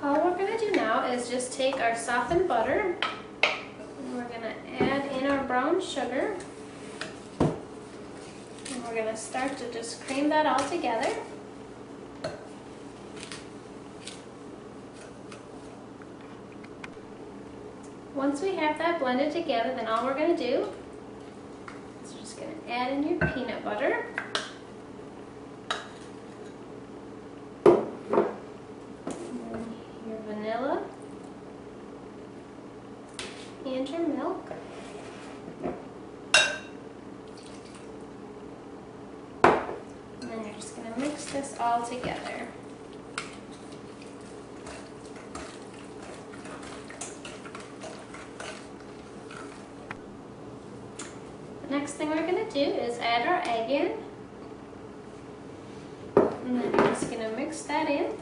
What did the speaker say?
All we're going to do now is just take our softened butter and we're going to add in our brown sugar. And we're going to start to just cream that all together. Once we have that blended together, then all we're going to do is we're just going to add in your peanut butter. Your vanilla. And your milk. And then you're just going to mix this all together. The next thing we're going to do is add our egg in. And then we're just going to mix that in.